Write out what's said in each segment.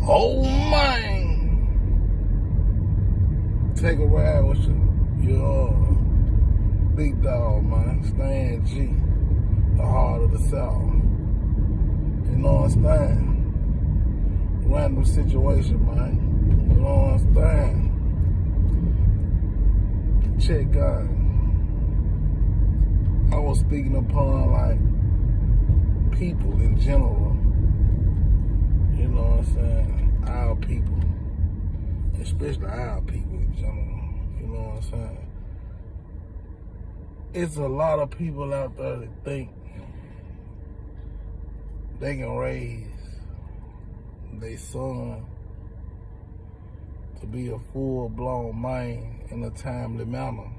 Oh man, take a ride with your big dog, man. Stan G, the heart of the South. You know what I'm saying? Random situation, man. You know what I'm saying? Check God. I was speaking upon like people in general. You know what I'm saying? Our people. Especially our people in general. You know what I'm saying? It's a lot of people out there that think they can raise their son to be a full-blown man in a timely manner.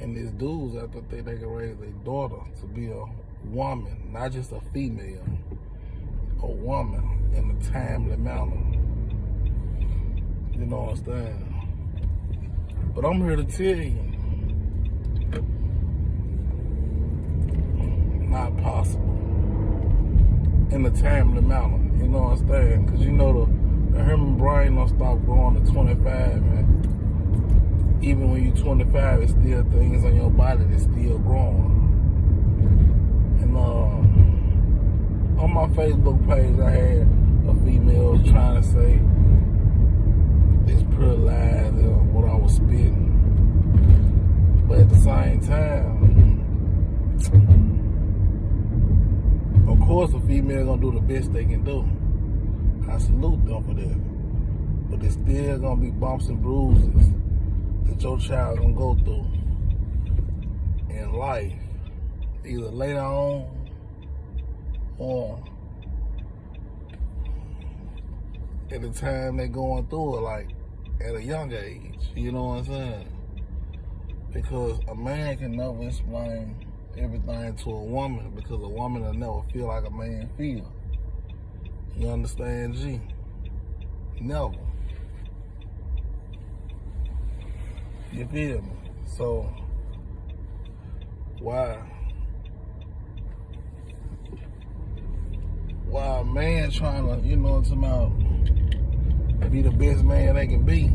And these dudes out there think they can raise their daughter to be a woman, not just a female, a woman in a timely manner. You know what I'm saying? But I'm here to tell you, not possible in a timely manner. You know what I'm saying? Because you know the human brain don't stop growing to 25, man. Even when you're 25, it's still things on your body that's still growing. And on my Facebook page, I had a female trying to say it's pretty lies and what I was spitting. But at the same time, of course a female gonna do the best they can do. I salute them for that. But there's still gonna be bumps and bruises that your child gonna go through in life, either later on or at the time they going through it, like at a young age. You know what I'm saying? Because a man can never explain everything to a woman, because a woman will never feel like a man feel. You understand, G? Never. You feel me? So why a man trying to, you know what I'm talking about, be the best man they can be,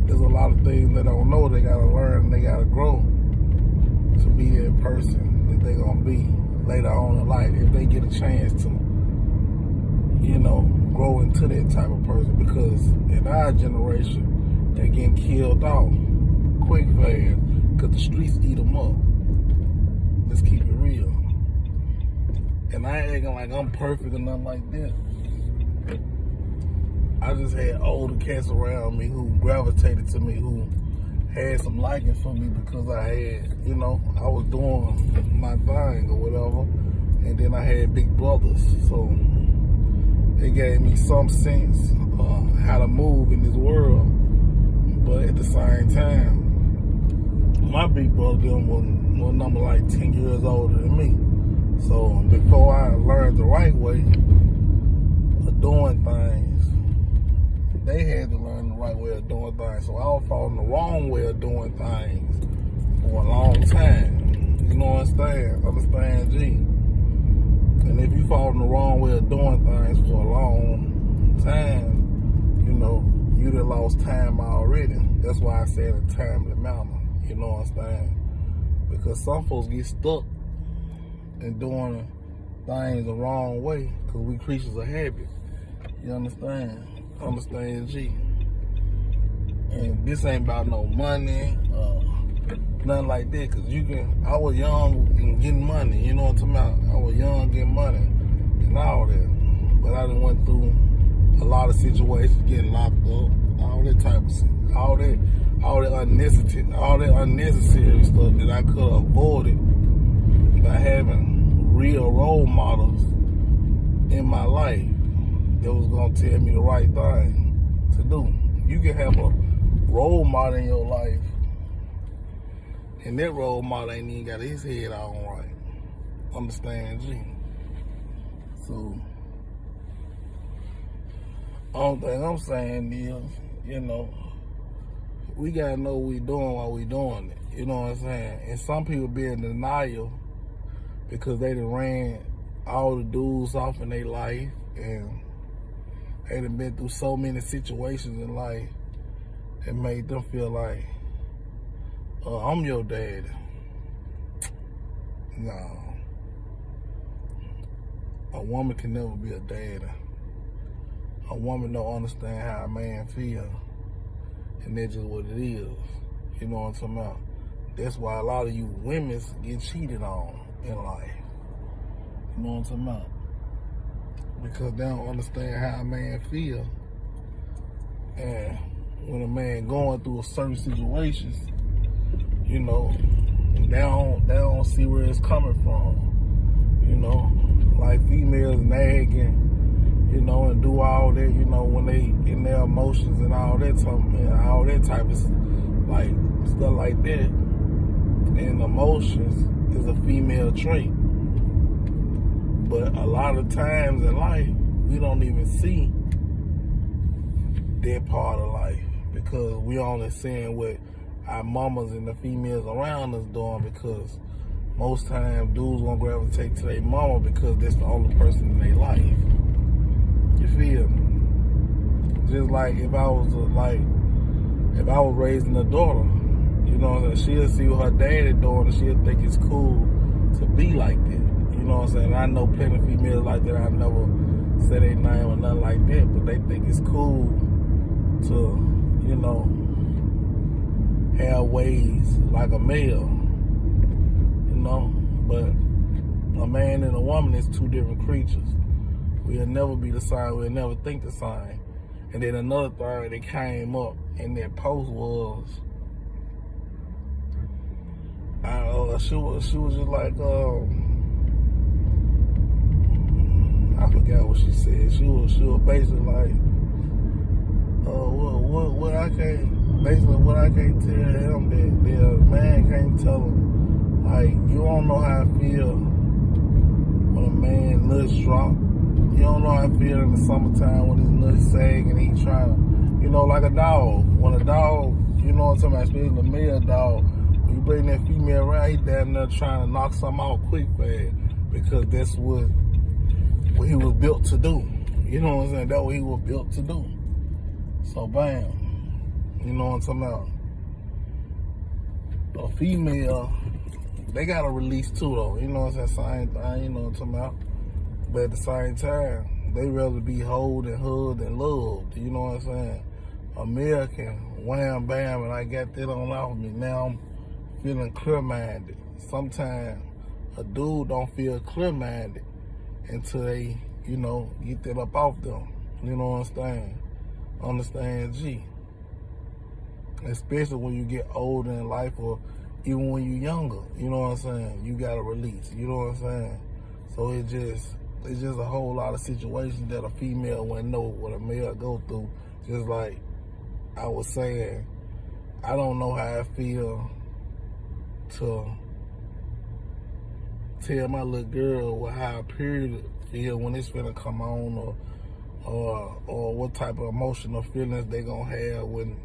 there's a lot of things they don't know. They gotta learn, they gotta grow to be that person that they gonna be later on in life, if they get a chance to, you know, grow into that type of person. Because in our generation, they're getting killed off quick, fast, because the streets eat them up. Let's keep it real. And I ain't acting like I'm perfect or nothing like that. I just had older cats around me who gravitated to me, who had some liking for me because I had, you know, I was doing my thing or whatever. And then I had big brothers. So they gave me some sense how to move in this world. But at the same time, my big brother them was number like 10 years older than me. So before I learned the right way of doing things, they had to learn the right way of doing things. So I was following the wrong way of doing things for a long time. You know what I'm saying? Understand, G? And if you follow the wrong way of doing things for a long time, you know, you done lost time already. That's why I said a timely manner. You know what I'm saying? Because some folks get stuck in doing things the wrong way because we creatures of habit. You understand? Understand, G? And this ain't about no money, nothing like that. Because I was young and getting money. You know what I'm talking about? I was young getting money and all that. But I done went through a lot of situations, getting locked up, all that type of shit, all that unnecessary stuff that I could have avoided by having real role models in my life that was gonna tell me the right thing to do. You can have a role model in your life, and that role model ain't even got his head on right. Understand, G? So only thing I'm saying is, you know, we gotta know what we doing while we doing it. You know what I'm saying? And some people be in denial because they done ran all the dudes off in their life, and they done been through so many situations in life that made them feel like, I'm your daddy. No. A woman can never be a daddy. A woman don't understand how a man feel, and that's just what it is. You know what I'm talking about? That's why a lot of you women get cheated on in life. You know what I'm talking about? Because they don't understand how a man feel. And when a man going through a certain situations, you know, they don't see where it's coming from. You know, like females nagging, you know, and do all that, you know, when they in their emotions and all that type of like stuff like that. And emotions is a female trait. But a lot of times in life, we don't even see that part of life because we only seeing what our mamas and the females around us doing, because most times dudes gonna gravitate to their mama because that's the only person in their life. You feel me? Just like if I was raising a daughter, you know, she'll see what her daddy doing and she'll think it's cool to be like that. You know what I'm saying? I know plenty of females like that. I never said their name or nothing like that, but they think it's cool to, you know, have ways like a male, you know. But a man and a woman is two different creatures. We'll never be the same. We'll never think the same. And then another thing that came up in that post was, she was just like, I forgot what she said. She was basically like, what I can't tell him that the man can't tell him. Like, you don't know how I feel when a man nuts drop. You don't know how I feel in the summertime when his nuts sag and he trying to, you know, like a dog. When a dog, you know what I'm talking about, especially a male dog, when you bring that female around, he down there trying to knock something out quick fast, because that's what he was built to do. You know what I'm saying? That's what he was built to do. So bam. You know what I'm talking about? A female, they got a release too though. You know what I'm saying? Same thing, you know what I'm talking about? But at the same time, they rather be held and hugged and loved. You know what I'm saying? A male can wham bam and I got that on off me. Now I'm feeling clear-minded. Sometimes a dude don't feel clear-minded until they, you know, get that up off them. You know what I'm saying? Understand G. Especially when you get older in life, or even when you're younger. You know what I'm saying? You gotta release. You know what I'm saying? So it's just a whole lot of situations that a female wouldn't know what a male go through. Just like I was saying, I don't know how I feel to tell my little girl how a period feel when it's finna come on, or what type of emotional feelings they gonna have when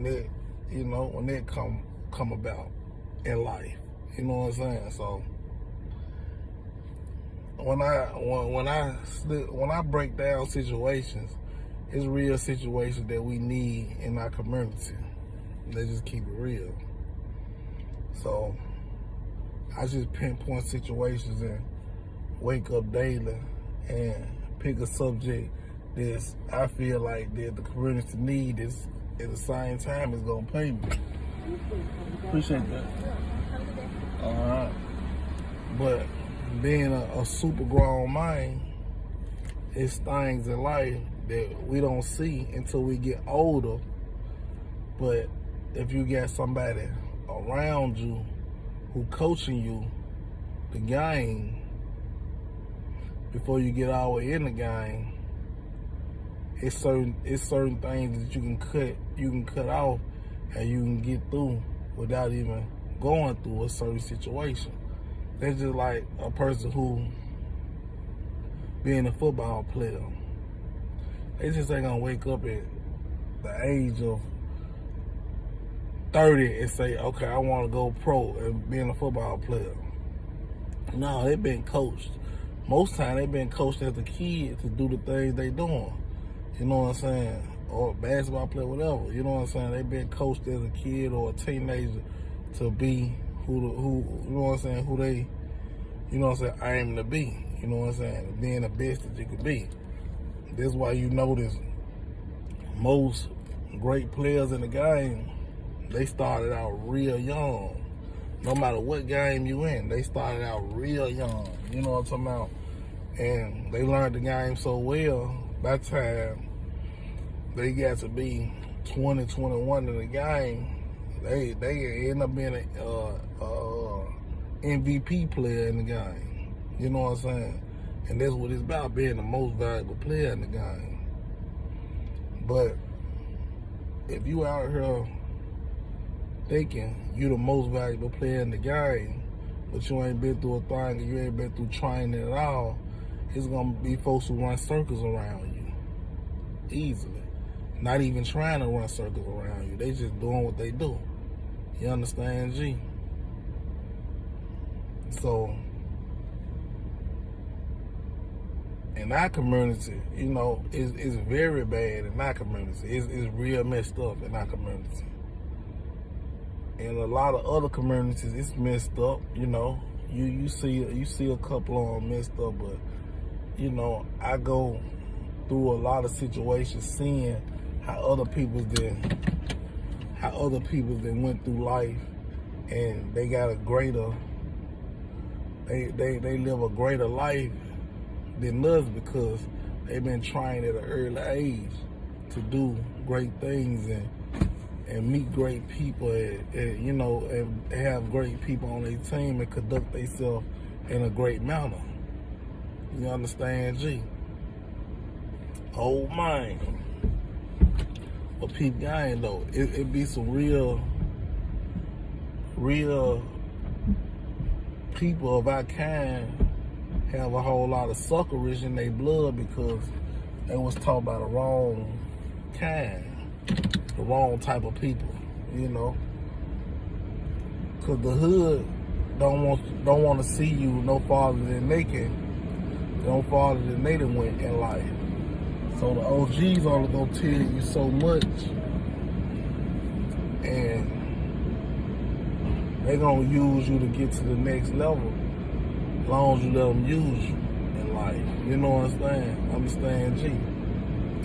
it, you know, when it come about in life. You know what I'm saying? So when I break down situations, it's real situations that we need in our community. They just keep it real. So I just pinpoint situations and wake up daily and pick a subject that I feel like that the community need is, at the same time it's gonna pay me. Appreciate that. All right. But being a super grown mind, it's things in life that we don't see until we get older. But if you got somebody around you who coaching you the game before you get all the way in the game, it's certain things that you can cut off and you can get through without even going through a certain situation. That's just like a person who being a football player. They just ain't gonna wake up at the age of 30 and say, okay, I want to go pro and being a football player. No, they've been coached most time they been coached as a kid to do the things they doing. You know what I'm saying? Or basketball player, whatever. You know what I'm saying? They been coached as a kid or a teenager to be who you know what I'm saying, who they, you know what I'm saying, aim to be. You know what I'm saying? Being the best that you could be. That's why you notice most great players in the game, they started out real young. No matter what game you in, they started out real young. You know what I'm talking about? And they learned the game so well, by the time they got to be 20, 21 in the game, they end up being a MVP player in the game. You know what I'm saying? And that's what it's about, being the most valuable player in the game. But if you out here thinking you the most valuable player in the game, but you ain't been through a thing and you ain't been through training at all, it's gonna be folks who run circles around you easily. Not even trying to run circles around you. They just doing what they do. You understand, G? So, in our community, you know, it's very bad in our community. It's real messed up in our community. In a lot of other communities, it's messed up. You know, you see a couple of them messed up, but you know, I go through a lot of situations, seeing how other people that went through life and they got a greater, they live a greater life than us because they've been trying at an early age to do great things and meet great people and you know, and have great people on their team and conduct themselves in a great manner. You understand, G? Oh man. But peep game though, it be some real people of our kind have a whole lot of suckerish in their blood because they was taught by the wrong kind, the wrong type of people, you know. Cause the hood don't want to see you no farther than they can, no farther than they done went in life. So the OGs only gonna tell you so much, and they gonna use you to get to the next level, as long as you let them use you in life. You know what I'm saying? Understand, G?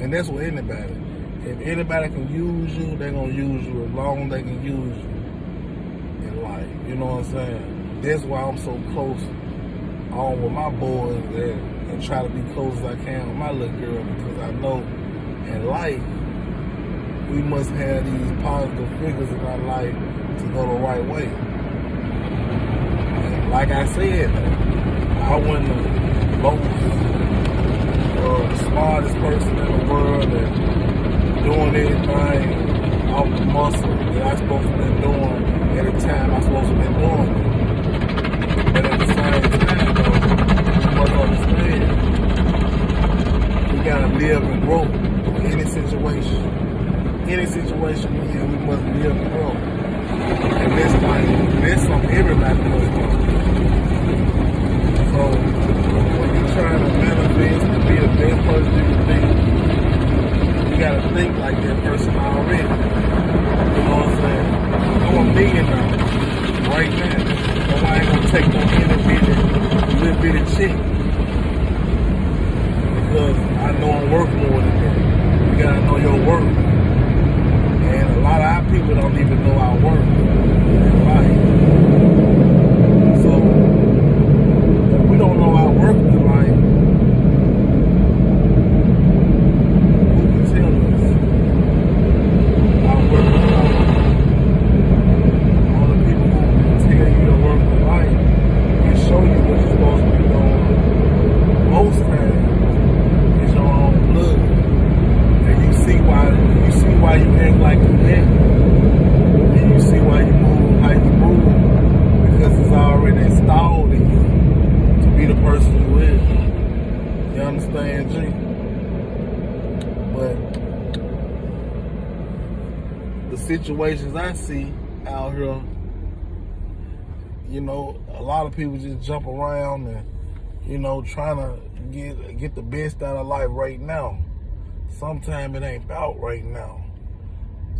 And that's with anybody. If anybody can use you, they gonna use you as long as they can use you in life. You know what I'm saying? That's why I'm so close on with my boys and try to be close as I can with my little girl, because I know in life we must have these positive figures in our life to go the right way. And like I said, I wasn't the most smartest person in the world and doing anything off the muscle that I supposed to be doing at the time I supposed to be doing it. But at the same time though, you must understand, we gotta live and grow in any situation. Any situation we in, we must live and grow. And that's something everybody must do. So when you're trying to manifest to be the best person you can be, you gotta think like that person already. You know what I'm saying? I'm $1 million right now. So I ain't gonna take no little bitty chick. Because I know I'm worth more than that. You gotta know your worth. And a lot of our people don't even know our worth in life. So, if we don't know our worth in life, who can tell us our worth in life? All the people who can tell you your worth in life and show you what you're supposed to be doing, most times, is your own blood. And you see why you act like you act. And you see why you move how you move. Because it's already installed in you to be the person you is. You understand, G? But the situations I see out here, you know, a lot of people just jump around and you know, trying to get the best out of life right now. Sometimes it ain't about right now.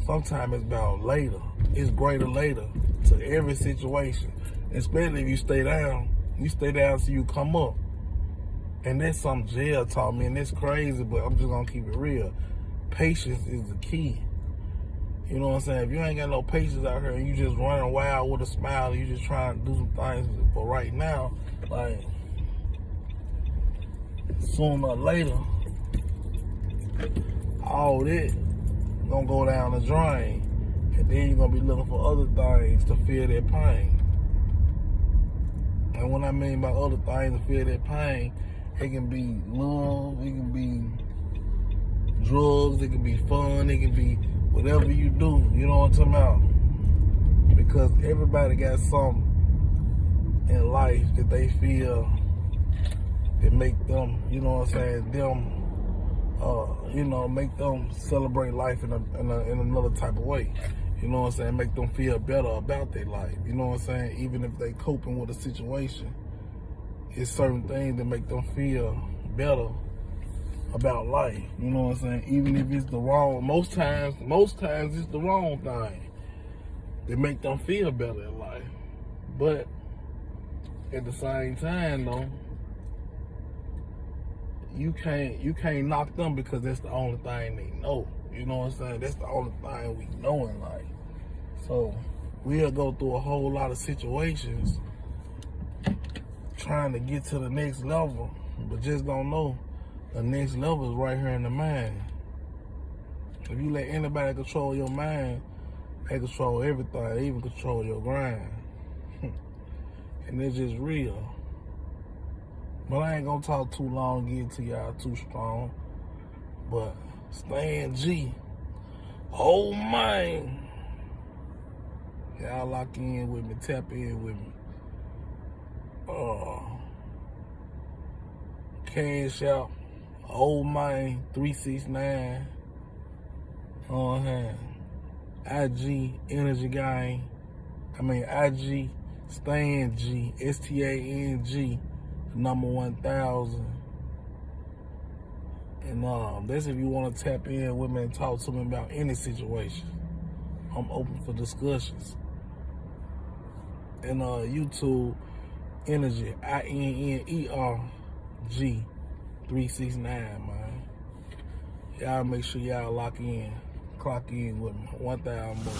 Sometimes it's about later. It's greater later to every situation. Especially if you stay down. You stay down so you come up. And that's something jail taught me, and it's crazy, but I'm just gonna keep it real. Patience is the key. You know what I'm saying? If you ain't got no patience out here and you just running wild with a smile and you just trying to do some things for right now, like, sooner or later, all that gonna go down the drain. And then you're gonna be looking for other things to feel that pain. And what I mean by other things to feel that pain, it can be love, it can be drugs, it can be fun, it can be whatever you do, you know what I'm talking about? Because everybody got something in life that they feel that make them, you know what I'm saying, you know, make them celebrate life in another type of way. You know what I'm saying? Make them feel better about their life. You know what I'm saying? Even if they coping with a situation, it's certain things that make them feel better about life. You know what I'm saying? Even if it's the wrong, most times it's the wrong thing that make them feel better in life. But at the same time though, you can't knock them because that's the only thing they know. You know what I'm saying? That's the only thing we know in life. So we'll go through a whole lot of situations trying to get to the next level, but just don't know the next level is right here in the mind. If you let anybody control your mind, they control everything. They even control your grind. And it's just real. But I ain't gonna talk too long, get to y'all too strong. But Stan G, oh man, y'all lock in with me, tap in with me. Cash out, old man 369. IG Energy Gang. IG Stan G, STANG, number 1000. And that's if you want to tap in with me and talk to me about any situation. I'm open for discussions. And YouTube Energy, INNERG 369, man. Y'all make sure y'all lock in, clock in with me. 1000 more.